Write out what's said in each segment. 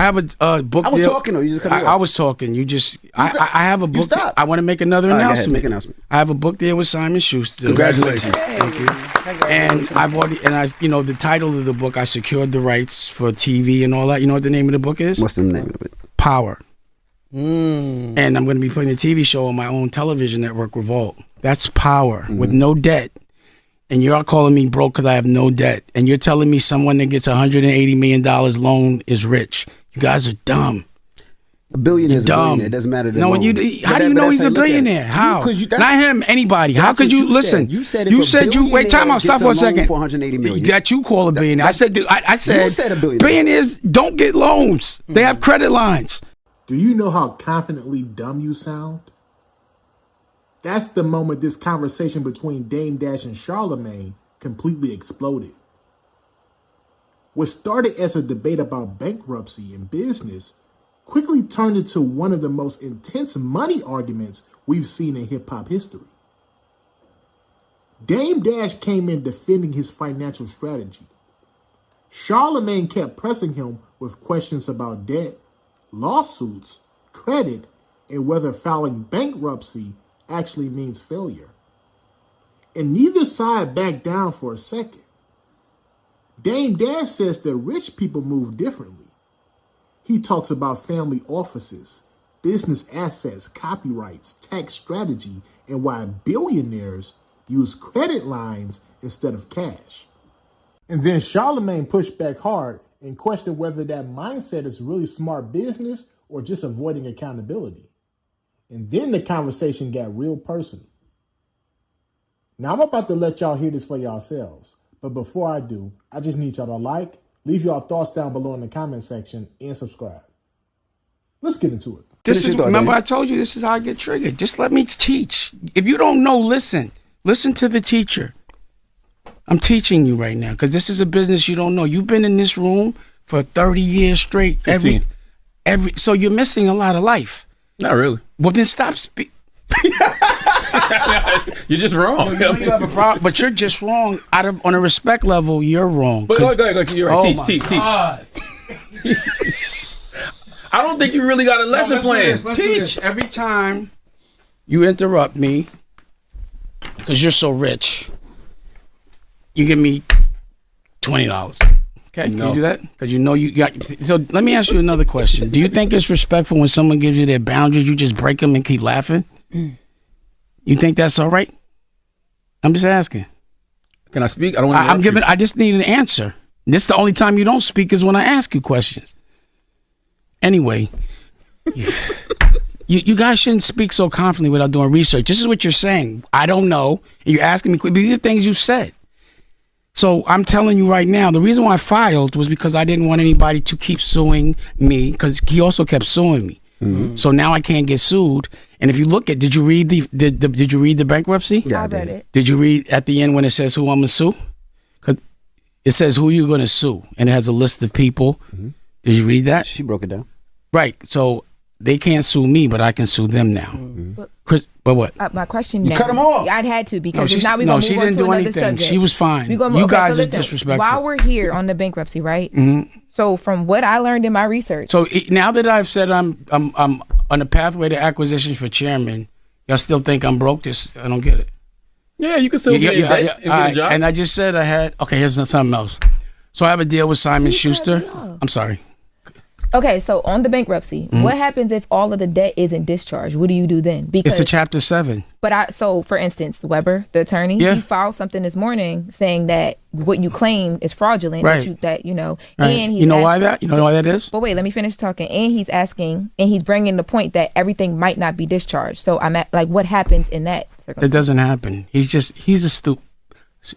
have a book deal. I was talking, or you just cut me off? I was talking. You just. I have a book. I want to make another announcement. Make an announcement. I have a book deal with Simon Schuster. Congratulations. Thank you. And I've already, the title of the book, I secured the rights for TV and all that. You know what the name of the book is? What's the name of it? Power. And I'm going to be putting a TV show on my own television network, Revolt. That's Power with no debt. And you're calling me broke because I have no debt. And you're telling me someone that gets $180 million loan is rich. You guys are dumb. A billionaire is a billionaire. It doesn't matter. No, how do you know he's a billionaire? How? Not him, anybody. How could you listen? You said wait, time out, stop for a second. For $180 million. That you call a billionaire. I said you said a billionaire. Billionaires don't get loans. They have credit lines. Do you know how confidently dumb you sound? That's the moment this conversation between Dame Dash and Charlamagne completely exploded. What started as a debate about bankruptcy and business quickly turned into one of the most intense money arguments we've seen in hip-hop history. Dame Dash came in defending his financial strategy. Charlamagne kept pressing him with questions about debt, lawsuits, credit, and whether filing bankruptcy actually means failure. And neither side backed down for a second. Dame Dash says that rich people move differently. He talks about family offices, business assets, copyrights, tax strategy, and why billionaires use credit lines instead of cash. And then Charlamagne pushed back hard and questioned whether that mindset is really smart business or just avoiding accountability. And then the conversation got real personal. Now I'm about to let y'all hear this for yourselves. But before I do, I just need y'all to leave y'all thoughts down below in the comment section, and subscribe. Let's get into it. Remember I told you this is how I get triggered. Just let me teach. If you don't know, listen to the teacher. I'm teaching you right now because this is a business you don't know. You've been in this room for 30 years straight. 15. So you're missing a lot of life. Not really. Well, then stop speaking. You're just wrong. You have a problem, but you're just wrong. On a respect level, you're wrong. But go ahead. You're right. Teach. God. I don't think you really got a lesson plan. Let's do this. Every time you interrupt me, because you're so rich, you give me $20. Okay, can you do that? Because you know you got. So let me ask you another question. Do you think it's respectful when someone gives you their boundaries, you just break them and keep laughing? You think that's all right? I'm just asking. Can I speak? I don't want to. I just need an answer. This is the only time you don't speak is when I ask you questions. Anyway, you guys shouldn't speak so confidently without doing research. This is what you're saying. I don't know. And you're asking me. These are things you said. So I'm telling you right now, the reason why I filed was because I didn't want anybody to keep suing me, because he also kept suing me. Mm-hmm. So now I can't get sued. And if you look at, did you read the bankruptcy? Yeah, I read it. Did you read at the end when it says who I'm gonna sue? Cause it says who you're gonna sue, and it has a list of people. Mm-hmm. Did you read that? She broke it down. Right. So they can't sue me, but I can sue them now. Mm-hmm. But what? My question you now. cut them off. I'd had to because now we're going to move on to another subject. She was fine. You guys are disrespectful. While we're here on the bankruptcy, right? Mm-hmm. So from what I learned in my research. So now that I've said I'm on a pathway to acquisition for chairman, y'all still think I'm broke? I don't get it. Yeah, you can still get a job. And I just said I had. Okay, here's something else. So I have a deal with Simon Schuster. I'm sorry. Okay, so on the bankruptcy, what happens if all of the debt isn't discharged? What do you do then? Because it's a Chapter 7. But so for instance, Weber, the attorney, he filed something this morning saying that what you claim is fraudulent. Right. And you know why that? You know why that is? But wait, let me finish talking. And he's asking, and he's bringing the point that everything might not be discharged. So I'm at what happens in that circumstance? It doesn't happen. He's a stupid.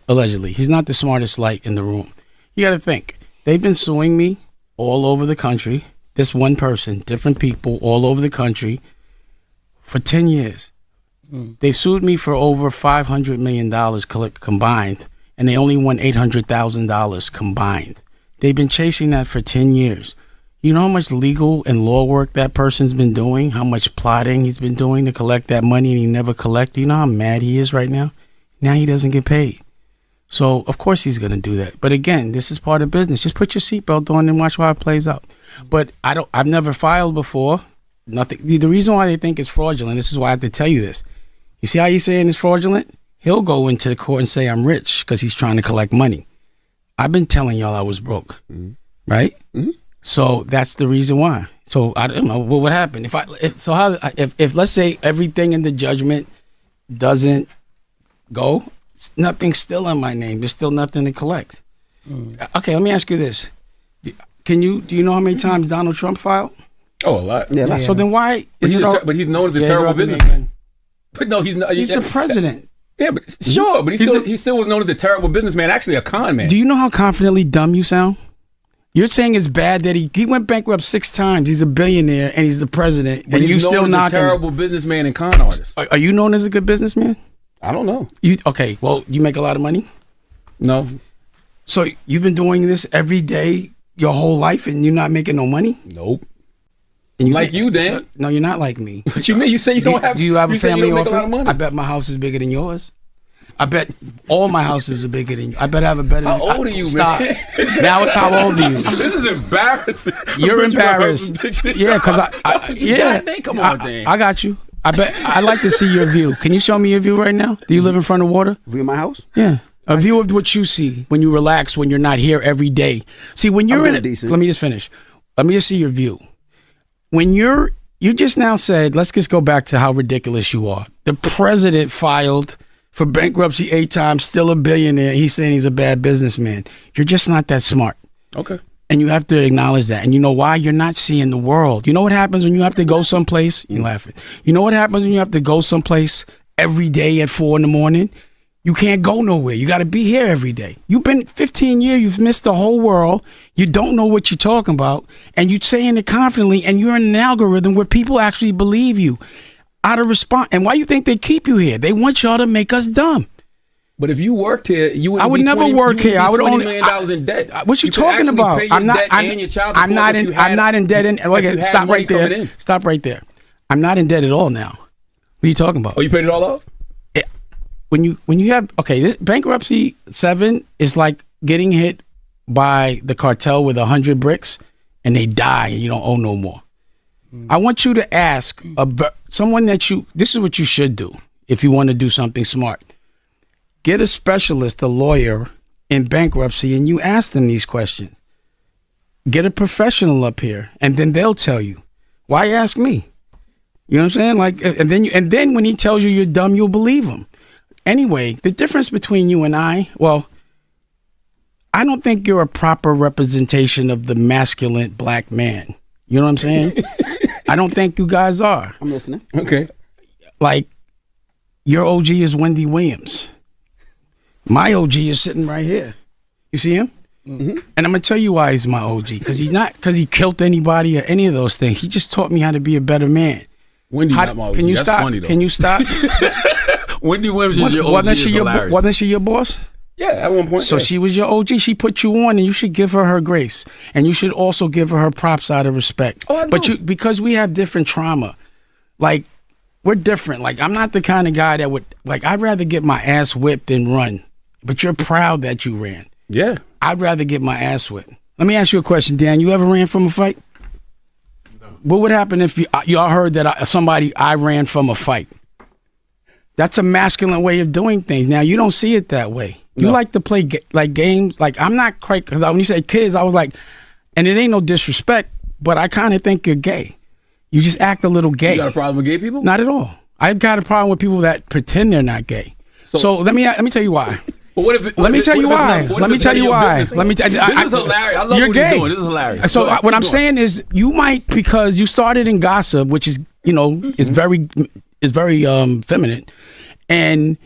Allegedly, he's not the smartest light in the room. You got to think. They've been suing me all over the country, this one person, different people all over the country for 10 years. They sued me for over $500 million combined, and they only won $800,000 combined. They've been chasing that for 10 years. You know how much legal and law work that person's been doing, how much plotting he's been doing to collect that money, and he never collected? You know how mad he is right now? Now he doesn't get paid. So of course he's going to do that. But again, this is part of business. Just put your seatbelt on and watch how it plays out. But I've never filed before. Nothing. The reason why they think it's fraudulent, this is why I have to tell you this. You see how he's saying it's fraudulent? He'll go into the court and say I'm rich because he's trying to collect money. I've been telling y'all I was broke, right? Mm-hmm. So that's the reason why. So I don't know what would happen if let's say everything in the judgment doesn't go, nothing's still in my name. There's still nothing to collect. Okay, let me ask you this: do you know how many times Donald Trump filed? Oh, a lot. Yeah. So then why? But he's known as a terrible businessman. But no, he's not. He's the president. Yeah, but sure, but he still was known as a terrible businessman. Actually, a con man. Do you know how confidently dumb you sound? You're saying it's bad that he went bankrupt 6 times. He's a billionaire and he's the president, and you still not a terrible businessman and con artist. Are you known as a good businessman? I don't know. Okay? Well, you make a lot of money. No. So you've been doing this every day your whole life, and you're not making no money? Nope. And you, Dan? So, no, you're not like me. What you mean? You say you don't have? Do you have a family office? I bet my house is bigger than yours. I bet all my houses are bigger than you. I bet I have a better. How old are you, stop. Man? Now it's how old are you? This is embarrassing. You're embarrassed. Yeah, because come on, Dan. I got you. I bet I'd like to see your view. Can you show me your view right now? Do you live in front of water? View of my house? Yeah. A view of what you see when you relax, when you're not here every day. See, when you're let me just finish. Let me just see your view. When you just now said, let's just go back to how ridiculous you are. The president filed for bankruptcy 8 times, still a billionaire. He's saying he's a bad businessman. You're just not that smart. Okay. And you have to acknowledge that. And you know why? You're not seeing the world. You know what happens when you have to go someplace? You're laughing. You know what happens when you have to go someplace every day at 4 a.m? You can't go nowhere. You got to be here every day. You've been 15 years. You've missed the whole world. You don't know what you're talking about. And you're saying it confidently. And you're in an algorithm where people actually believe you out of response. And why you think they keep you here? They want y'all to make us dumb. But if you worked here, you would. I would never work here. I would only $20 million in debt. What you talking about? I'm not in debt. Okay, stop right there. Stop right there. I'm not in debt at all now. What are you talking about? Oh, you paid it all off? When you have this bankruptcy 7 is like getting hit by the cartel with 100 bricks and they die and you don't owe no more. I want you to ask someone this is what you should do if you want to do something smart. Get a specialist, a lawyer in bankruptcy, and you ask them these questions. Get a professional up here, and then they'll tell you. Why ask me? You know what I'm saying? Like, and then when he tells you you're dumb, you'll believe him. Anyway, the difference between you and I don't think you're a proper representation of the masculine black man. You know what I'm saying? I don't think you guys are. I'm listening. Okay. Like, your OG is Wendy Williams. My OG is sitting right here. You see him? Mm-hmm. And I'm going to tell you why he's my OG. Because he killed anybody or any of those things. He just taught me how to be a better man. Wendy not my OG. Can you That's stop? Funny, though. Can you stop? Wendy Williams is your OG. Wasn't she your boss? Yeah, at one point. So she was your OG. She put you on, and you should give her grace. And you should also give her props out of respect. Oh, I know. Because we have different trauma. Like, we're different. Like, I'm not the kind of guy that would, like, I'd rather get my ass whipped than run. But you're proud that you ran. Yeah. I'd rather get my ass whipped. Let me ask you a question, Dan. You ever ran from a fight? No. What would happen if y'all heard that I ran from a fight? That's a masculine way of doing things. Now, you don't see it that way. You like to play games. Like, I'm not quite, because when you say kids, I was like, and it ain't no disrespect, but I kind of think you're gay. You just act a little gay. You got a problem with gay people? Not at all. I've got a problem with people that pretend they're not gay. So let me tell you why. Let me tell you why. This is hilarious. I love what you're doing. This is hilarious. So what I'm saying is, you might, because you started in gossip, which is, is very feminine, and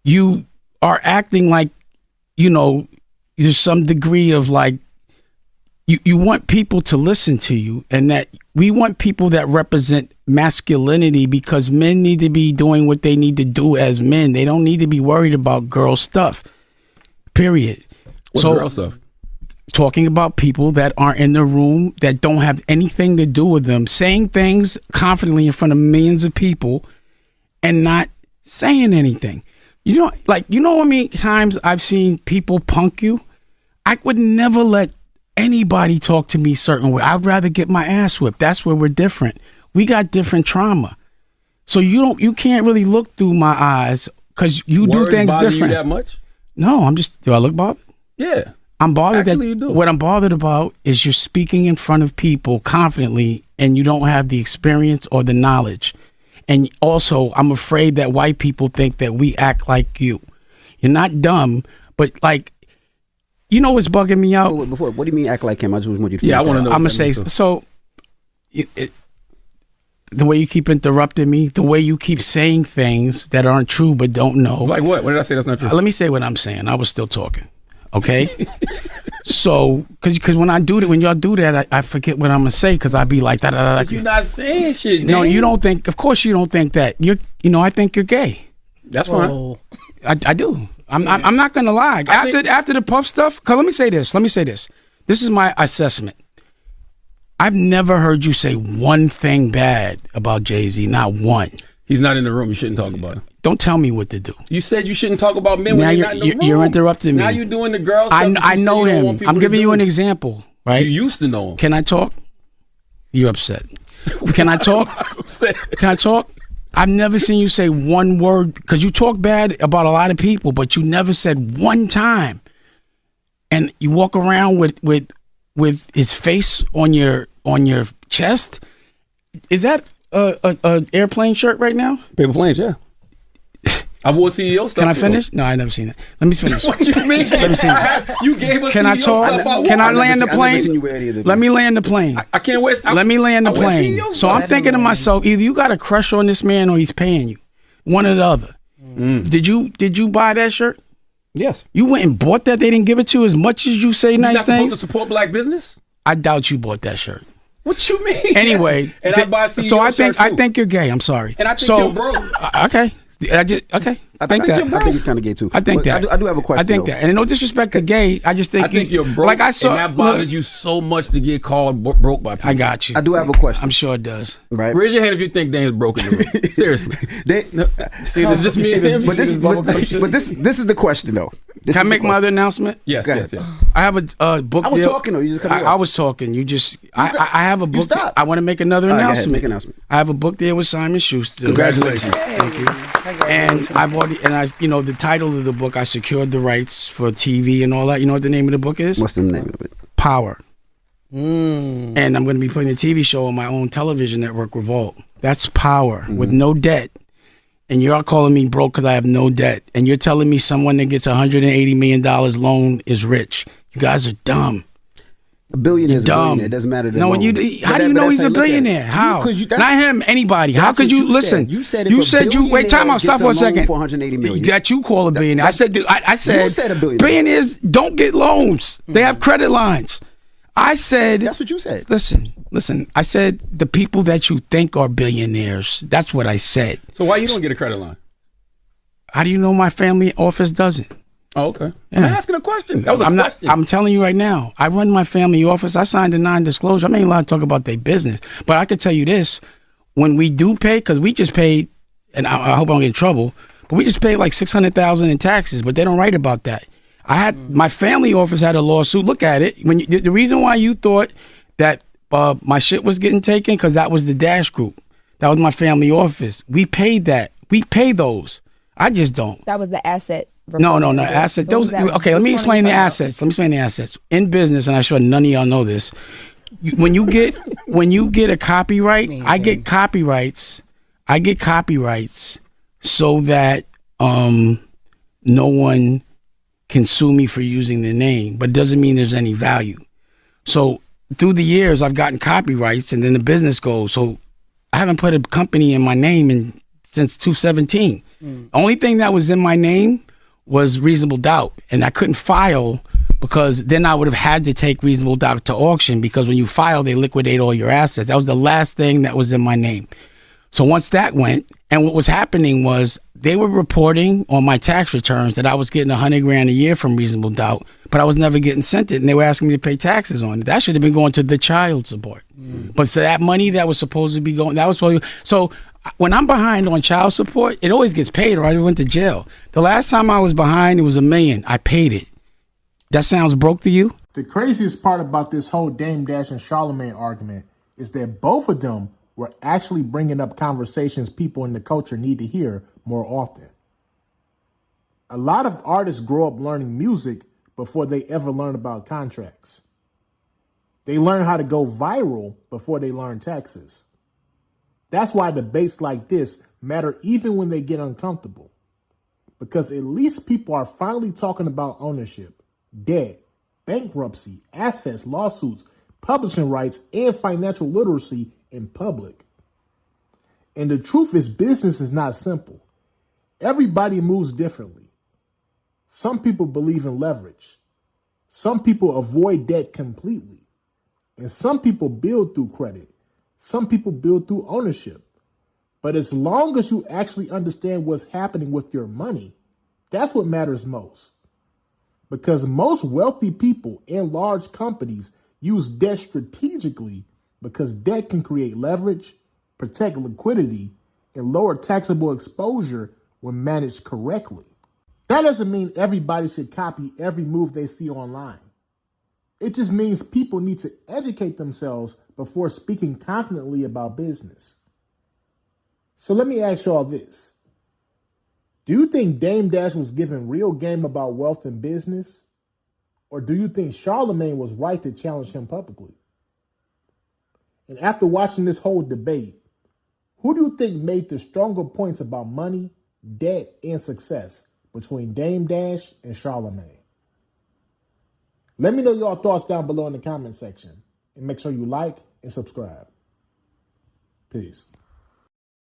you are acting like, there's some degree of like, you want people to listen to you, and that we want people that represent masculinity, because men need to be doing what they need to do as men. They don't need to be worried about girl stuff, period. What's girl stuff? Talking about people that aren't in the room, that don't have anything to do with them, saying things confidently in front of millions of people and not saying anything. You know, like, you know how many times I've seen people punk you? I would never let anybody talk to me a certain way. I'd rather get my ass whipped. That's where we're different. We got different trauma. So you can't really look through my eyes because you do things different. You that much? No, do I look bothered? Yeah. I'm bothered. Actually, you do. What I'm bothered about is you're speaking in front of people confidently and you don't have the experience or the knowledge. And also, I'm afraid that white people think that we act like you. You're not dumb, but like, you know what's bugging me out? Before, what do you mean act like him? I just want you to. Yeah, I want to know. I'm gonna say so. The way you keep interrupting me, the way you keep saying things that aren't true but don't know. Like what? What did I say that's not true? Let me say what I'm saying. I was still talking. Okay. So, because when y'all do that, I forget what I'm gonna say because I be like that. You're not saying shit. No, you don't think. Of course, you don't think that. I think you're gay. That's fine. I do. I'm not gonna lie. After the Puff stuff, cause let me say this. This is my assessment. I've never heard you say one thing bad about Jay-Z. Not one. He's not in the room. You shouldn't talk about him. Don't tell me what to do. You said you shouldn't talk about men when you're not in the room. You're interrupting me. Now you're doing the girl stuff. I know him. I'm giving you an example, right? You used to know him. Can I talk? You're upset. Can I talk? Can I talk? I've never seen you say one word, because you talk bad about a lot of people, but you never said one time. And you walk around with his face on your chest. Is that a airplane shirt right now? Paper planes, yeah. I wore CEO stuff. Can I finish? No, I never seen it. Let me finish. What you mean? Let me see. You gave us Can CEO I talk? stuff. Can I land the plane? Let me land the plane. I can't wait. Let me land the plane. So I'm thinking to myself, either you got a crush on this man or he's paying you. One or the other. Did you buy that shirt? Yes. You went and bought that? They didn't give it to you as much as you say nice things? You're not supposed to support black business? I doubt you bought that shirt. What you mean? Anyway, and I buy CEO so I too. think you're gay. I'm sorry. And I think you're broke. Okay. I think that. I think he's kind of gay too. I think that. I do have a question. I think that. And no disrespect to gay, I just think. I think you're broke. Like I saw, and that bothers you so much to get called broke by people. I got you. I do have a question. I'm sure it does. Right. Raise your hand if you think Dan's broke in the room. Seriously. See, it's just me and him. But this is the question though. Can I make my other announcement? Yes. I have a book. I was talking though. You just cut me off. I was talking. You just. I have a book. I want to make another announcement. Make an announcement. I have a book there with Simon Schuster. Congratulations. Thank you. And the title of the book, I secured the rights for TV and all that. You know what the name of the book is? What's the name of it? Power. And I'm going to be putting a TV show on my own television network, Revolt. That's Power with no debt. And you're calling me broke because I have no debt. And you're telling me someone that gets $180 million loan is rich. You guys are dumb. A billionaire is a dumb. billionaire. It doesn't matter. No, how do you know he's a billionaire? How? Not him. Anybody. How could you listen? You said wait. Time out. Stop for a second. For $180 million. That you call a billionaire. I said you said a billionaire. Billionaires don't get loans. They have credit lines. I said that's what you said. Listen. I said the people that you think are billionaires. That's what I said. So why you don't get a credit line? How do you know my family office doesn't? Oh, okay. Yeah. I'm asking a question. That was a question. I'm telling you right now. I run my family office. I signed a non-disclosure. I'm not allowed to talk about their business. But I can tell you this: when we do pay, because we just paid, and I hope I don't get in trouble, but we just paid like $600,000 in taxes. But they don't write about that. My family office had a lawsuit. Look at it. The reason why you thought that my shit was getting taken, because that was the Dash Group. That was my family office. We paid that. We pay those. I just don't. That was the asset. No, asset. Okay, let me explain the assets. In business, and I'm sure none of y'all know this. When you get a copyright, I get copyrights. So that no one can sue me for using their name, but it doesn't mean there's any value. So through the years, I've gotten copyrights, and then the business goes. So I haven't put a company in my name since 2017. Only thing that was in my name was Reasonable Doubt, and I couldn't file because then I would have had to take Reasonable Doubt to auction, because when you file, they liquidate all your assets. That was the last thing that was in my name. So once that went, and what was happening was they were reporting on my tax returns that I was getting $100,000 a year from Reasonable Doubt, but I was never getting sent it, and they were asking me to pay taxes on it. That should have been going to the child support. But so that money that was supposed to be going, that was supposed to, so when I'm behind on child support, it always gets paid or I went to jail. The last time I was behind, it was $1 million. I paid it. That sounds broke to you? The craziest part about this whole Dame Dash and Charlamagne argument is that both of them were actually bringing up conversations people in the culture need to hear more often. A lot of artists grow up learning music before they ever learn about contracts. They learn how to go viral before they learn taxes. That's why debates like this matter even when they get uncomfortable. Because at least people are finally talking about ownership, debt, bankruptcy, assets, lawsuits, publishing rights, and financial literacy in public. And the truth is, business is not simple. Everybody moves differently. Some people believe in leverage. Some people avoid debt completely. And some people build through credit. Some people build through ownership. But as long as you actually understand what's happening with your money, that's what matters most. Because most wealthy people and large companies use debt strategically because debt can create leverage, protect liquidity, and lower taxable exposure when managed correctly. That doesn't mean everybody should copy every move they see online. It just means people need to educate themselves before speaking confidently about business. So let me ask y'all this. Do you think Dame Dash was giving real game about wealth and business? Or do you think Charlamagne was right to challenge him publicly? And after watching this whole debate, who do you think made the stronger points about money, debt, and success between Dame Dash and Charlamagne? Let me know your thoughts down below in the comment section. And make sure you like and subscribe. Peace.